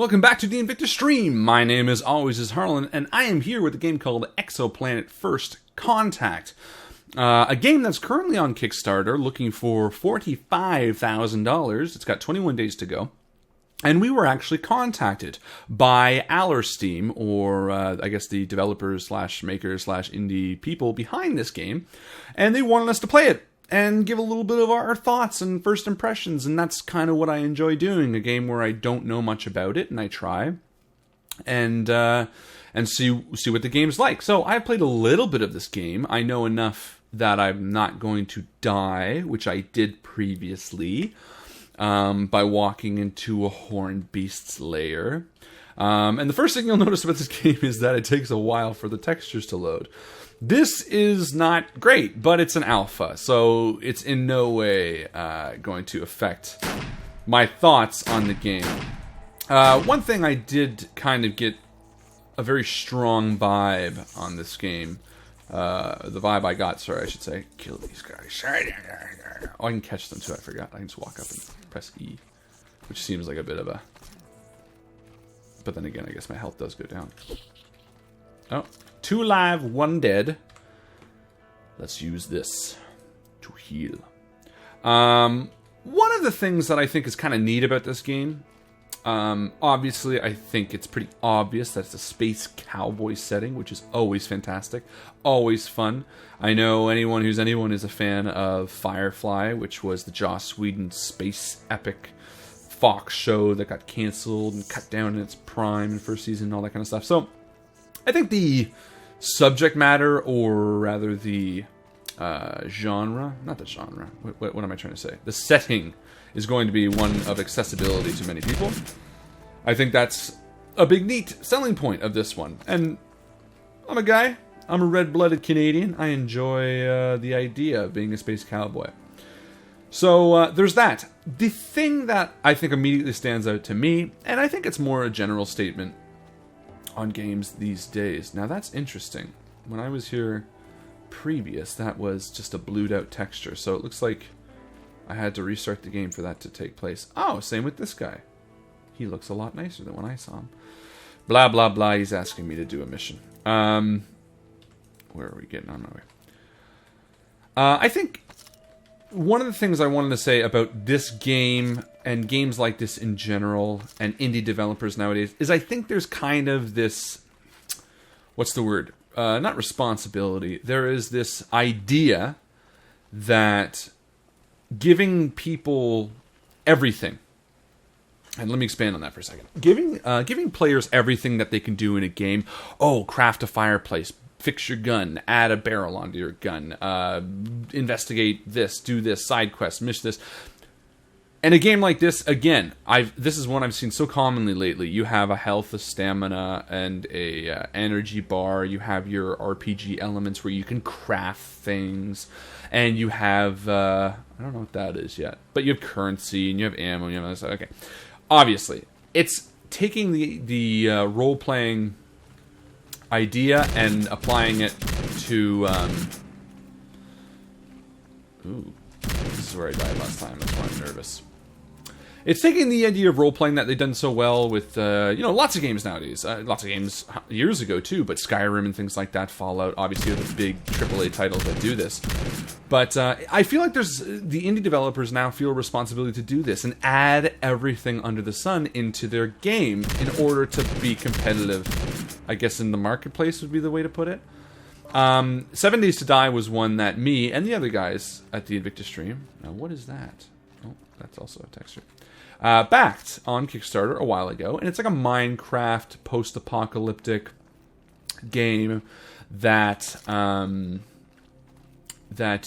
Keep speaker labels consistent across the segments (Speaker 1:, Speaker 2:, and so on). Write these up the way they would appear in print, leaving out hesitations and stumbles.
Speaker 1: Welcome back to the Invictus Stream. My name, as always, is Harlan, and I am here with a game called Exoplanet First Contact. A game that's currently on Kickstarter, looking for $45,000. It's got 21 days to go. And we were actually contacted by Steam, or I guess the developers slash makers slash indie people behind this game, and they wanted us to play it and give a little bit of our thoughts and first impressions, and that's kind of what I enjoy doing, a game where I don't know much about it, and I try, and see what the game's like. So I've played a little bit of this game. I know enough that I'm not going to die, which I did previously, by walking into a horned beast's lair. And the first thing you'll notice about this game is that it takes a while for the textures to load. This is not great, but it's an alpha, so it's in no way going to affect my thoughts on the game. One thing I did kind of get a very strong vibe on this game. The vibe I got, sorry, I should say. Kill these guys. Oh, I can catch them too, I forgot. I can just walk up and press E, which seems like a bit of a... But then again, I guess my health does go down. Oh. 2 alive, 1 dead. Let's use this to heal. One of the things that I think is kind of neat about this game, obviously I think it's pretty obvious that it's a space cowboy setting, which is always fantastic, always fun. I know anyone who's a fan of Firefly, which was the Joss Whedon space epic Fox show that got canceled and cut down in its prime in first season and all that kind of stuff. So I think the subject matter, or rather the genre, not the genre, what am I trying to say? The setting is going to be one of accessibility to many people. I think that's a big neat selling point of this one. And I'm a red-blooded Canadian. I enjoy the idea of being a space cowboy. So there's that. The thing that I think immediately stands out to me, and I think it's more a general statement on games these days. Now that's interesting. When I was here previous, that was just a blued out texture, so it looks like I had to restart the game for that to take place. Oh, same with this guy. He looks a lot nicer than when I saw him. Blah blah blah, he's asking me to do a mission. Where are we getting on my way? I think one of the things I wanted to say about this game, and games like this in general, and indie developers nowadays, is I think there's kind of this, what's the word? Not responsibility. There is this idea that giving people everything, and let me expand on that for a second. Giving players everything that they can do in a game. Oh, craft a fireplace, fix your gun, add a barrel onto your gun, investigate this, do this, side quest, miss this. And a game like this, again, this is one I've seen so commonly lately. You have a health, a stamina, and a energy bar. You have your RPG elements where you can craft things. And you have, I don't know what that is yet, but you have currency, and you have ammo, and you have other stuff. Okay. Obviously, it's taking the role-playing idea and applying it to... Ooh, this is where I died last time. That's why I'm nervous. It's taking the idea of role-playing that they've done so well with, lots of games nowadays. Lots of games years ago, too, but Skyrim and things like that, Fallout, obviously, are the big AAA titles that do this. But I feel like the indie developers now feel a responsibility to do this and add everything under the sun into their game in order to be competitive, I guess, in the marketplace would be the way to put it. 7 Days to Die was one that me and the other guys at the Invictus Stream... Now, what is that? Oh, that's also a texture. Backed on Kickstarter a while ago, and it's like a Minecraft post-apocalyptic game that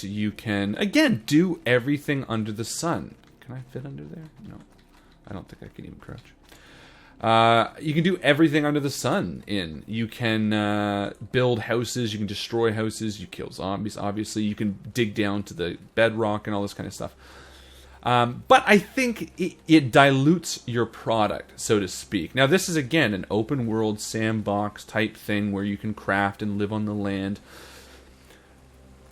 Speaker 1: you can, again, do everything under the sun. Can I fit under there? No, I don't think I can even crouch. You can do everything under the sun in. You can build houses, you can destroy houses, you kill zombies, obviously. You can dig down to the bedrock and all this kind of stuff. But I think it dilutes your product, so to speak. Now, this is, again, an open-world sandbox type thing where you can craft and live on the land.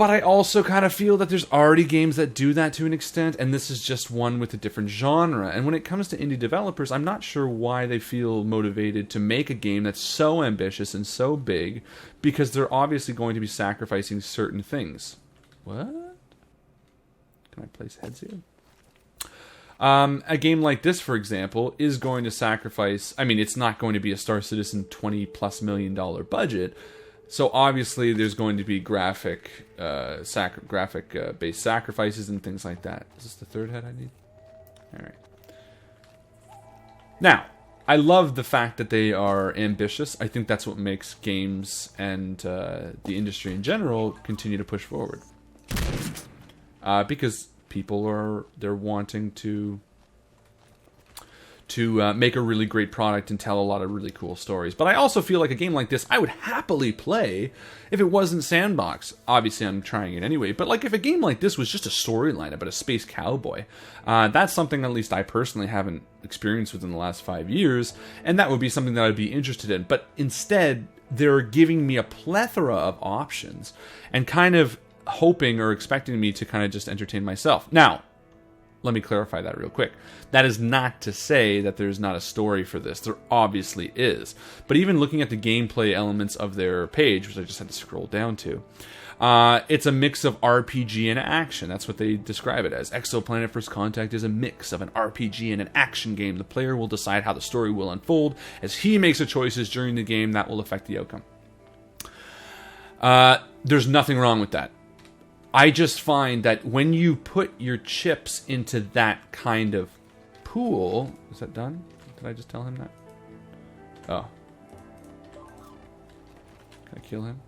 Speaker 1: But I also kind of feel that there's already games that do that to an extent, and this is just one with a different genre. And when it comes to indie developers, I'm not sure why they feel motivated to make a game that's so ambitious and so big, because they're obviously going to be sacrificing certain things. What? Can I place heads here? A game like this, for example, is going to sacrifice... I mean, it's not going to be a Star Citizen $20+ million budget, so obviously there's going to be graphic-based sacrifices and things like that. Is this the third head I need? Alright. Now, I love the fact that they are ambitious. I think that's what makes games and the industry in general continue to push forward. Because people they're wanting to make a really great product and tell a lot of really cool stories. But I also feel like a game like this I would happily play if it wasn't sandbox. Obviously I'm trying it anyway, but like if a game like this was just a storyline about a space cowboy, that's something at least I personally haven't experienced within the last 5 years, and that would be something that I'd be interested in. But instead they're giving me a plethora of options and kind of hoping or expecting me to kind of just entertain myself. Now, let me clarify that real quick. That is not to say that there's not a story for this. There obviously is. But even looking at the gameplay elements of their page, which I just had to scroll down to, it's a mix of RPG and action. That's what they describe it as. Exoplanet First Contact is a mix of an RPG and an action game. The player will decide how the story will unfold as he makes the choices during the game that will affect the outcome. There's nothing wrong with that. I just find that when you put your chips into that kind of pool... Is that done? Did I just tell him that? Oh. Can I kill him?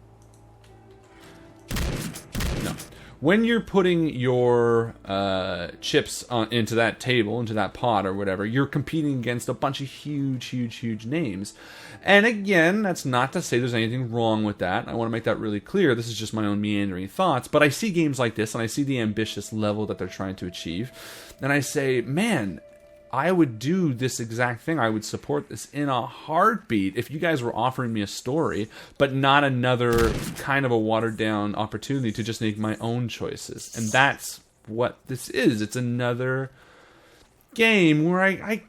Speaker 1: No. When you're putting your chips into that table, into that pot or whatever, you're competing against a bunch of huge names. And again, that's not to say there's anything wrong with that. I want to make that really clear. This is just my own meandering thoughts. But I see games like this, and I see the ambitious level that they're trying to achieve. And I say, man, I would do this exact thing. I would support this in a heartbeat if you guys were offering me a story, but not another kind of a watered-down opportunity to just make my own choices. And that's what this is. It's another game where I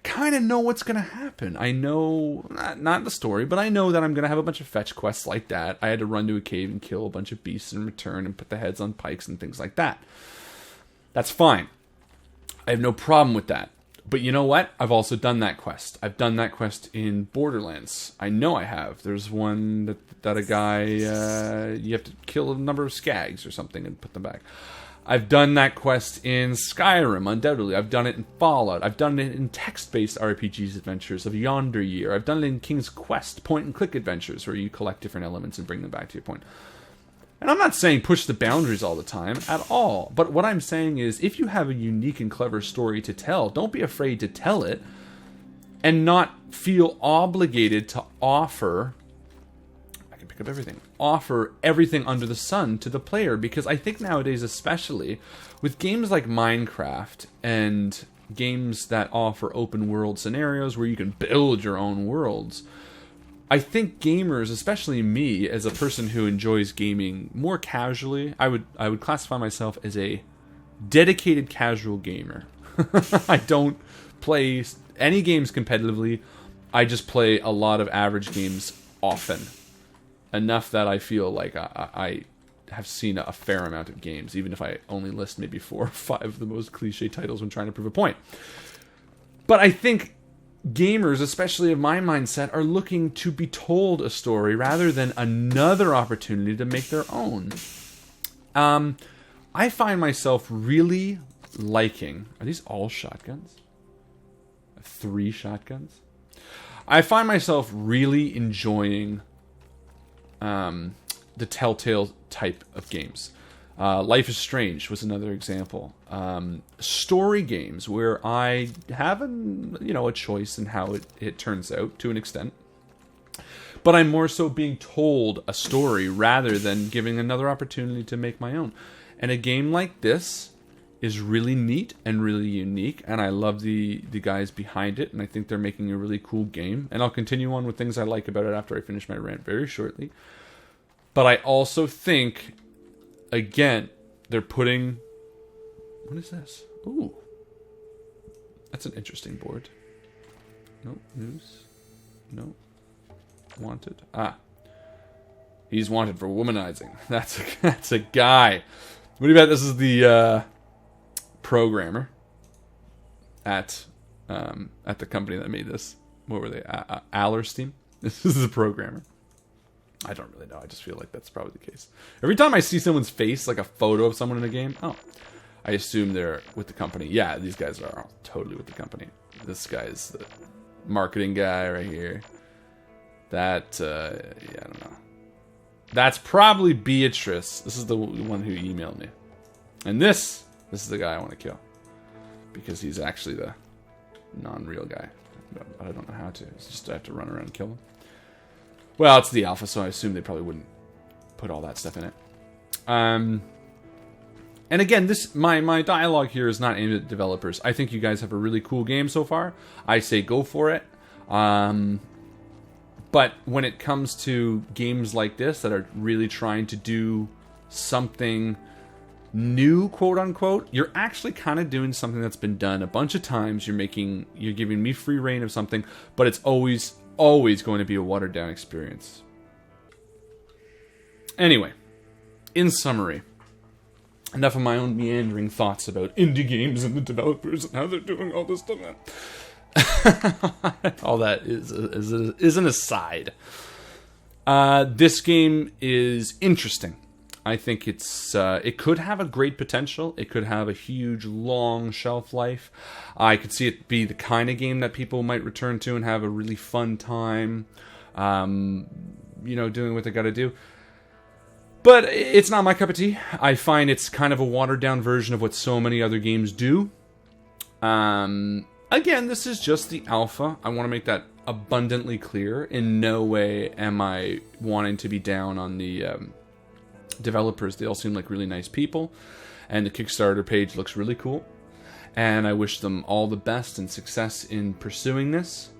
Speaker 1: kind of know what's going to happen. I know, not the story, but I know that I'm going to have a bunch of fetch quests like that. I had to run to a cave and kill a bunch of beasts and return and put the heads on pikes and things like that. That's fine. I have no problem with that. But you know what? I've also done that quest. I've done that quest in Borderlands. I know I have. There's one that a guy, you have to kill a number of skags or something and put them back. I've done that quest in Skyrim, undoubtedly. I've done it in Fallout. I've done it in text-based RPGs adventures of Yonder Year. I've done it in King's Quest, point-and-click adventures, where you collect different elements and bring them back to your point. And I'm not saying push the boundaries all the time, at all. But what I'm saying is, if you have a unique and clever story to tell, don't be afraid to tell it, and not feel obligated to offer... Up everything. Offer everything under the sun to the player, because I think nowadays, especially with games like Minecraft and games that offer open world scenarios where you can build your own worlds, I think gamers, especially me as a person who enjoys gaming more casually, I would classify myself as a dedicated casual gamer. I don't play any games competitively. I just play a lot of average games often. Enough that I feel like I have seen a fair amount of games, even if I only list maybe 4 or 5 of the most cliche titles when trying to prove a point. But I think gamers, especially of my mindset, are looking to be told a story rather than another opportunity to make their own. I find myself really liking... Are these all shotguns? 3 shotguns? I find myself really enjoying... the Telltale type of games. Life is Strange was another example. Story games where I have a choice in how it turns out to an extent. But I'm more so being told a story rather than giving another opportunity to make my own. And a game like this is really neat and really unique, and I love the guys behind it, and I think they're making a really cool game. And I'll continue on with things I like about it after I finish my rant very shortly. But I also think again, they're putting... What is this? Ooh. That's an interesting board. No. News. No. Wanted. Ah. He's wanted for womanizing. That's a guy. What do you bet this is the programmer at the company that made this? What were they? Allerstein? This is the programmer. I don't really know. I just feel like that's probably the case. Every time I see someone's face, like a photo of someone in a game, I assume they're with the company. Yeah, these guys are totally with the company. This guy's the marketing guy right here. That, I don't know. That's probably Beatrice. This is the one who emailed me. And this is the guy I want to kill. Because he's actually the non-real guy. But I don't know how to. It's just I have to run around and kill him. Well, it's the alpha, so I assume they probably wouldn't put all that stuff in it. And again, my dialogue here is not aimed at developers. I think you guys have a really cool game so far. I say go for it. But when it comes to games like this that are really trying to do something new, quote unquote, you're actually kind of doing something that's been done a bunch of times. You're giving me free reign of something, but it's always going to be a watered down experience. Anyway, in summary, enough of my own meandering thoughts about indie games and the developers and how they're doing all this stuff. All that is an aside. This game is interesting. I think it could have a great potential. It could have a huge, long shelf life. I could see it be the kind of game that people might return to and have a really fun time, doing what they got to do. But it's not my cup of tea. I find it's kind of a watered-down version of what so many other games do. Again, this is just the alpha. I want to make that abundantly clear. In no way am I wanting to be down on the developers. They all seem like really nice people. And the Kickstarter page looks really cool. And I wish them all the best and success in pursuing this.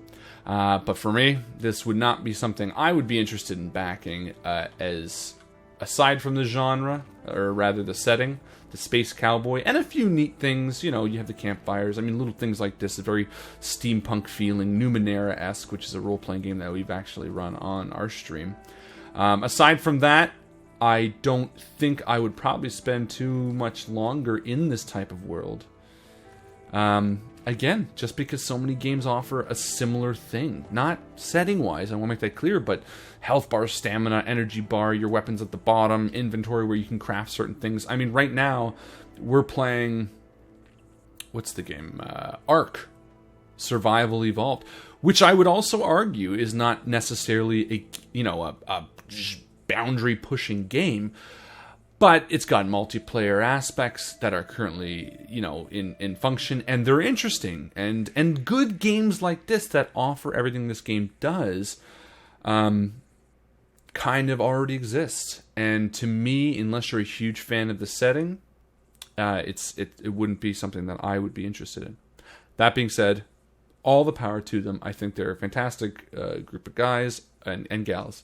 Speaker 1: But for me, this would not be something I would be interested in backing as... Aside from the genre, or rather the setting, the space cowboy, and a few neat things, you have the campfires. I mean, little things like this, a very steampunk feeling, Numenera-esque, which is a role-playing game that we've actually run on our stream. Aside from that, I don't think I would probably spend too much longer in this type of world. Again, just because so many games offer a similar thing. Not setting-wise, I want to make that clear, but health bar, stamina, energy bar, your weapons at the bottom, inventory where you can craft certain things. I mean, right now, we're playing... What's the game? Ark. Survival Evolved. Which I would also argue is not necessarily a boundary-pushing game. But it's got multiplayer aspects that are currently, in function, and they're interesting. And good games like this that offer everything this game does, kind of already exist. And to me, unless you're a huge fan of the setting, it wouldn't be something that I would be interested in. That being said, all the power to them. I think they're a fantastic group of guys and gals.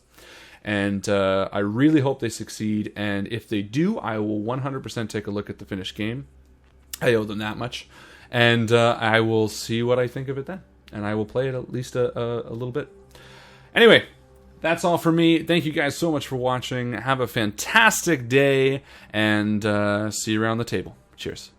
Speaker 1: And I really hope they succeed. And if they do, I will 100% take a look at the finished game. I owe them that much. And I will see what I think of it then. And I will play it at least a little bit. Anyway, that's all for me. Thank you guys so much for watching. Have a fantastic day. And see you around the table. Cheers.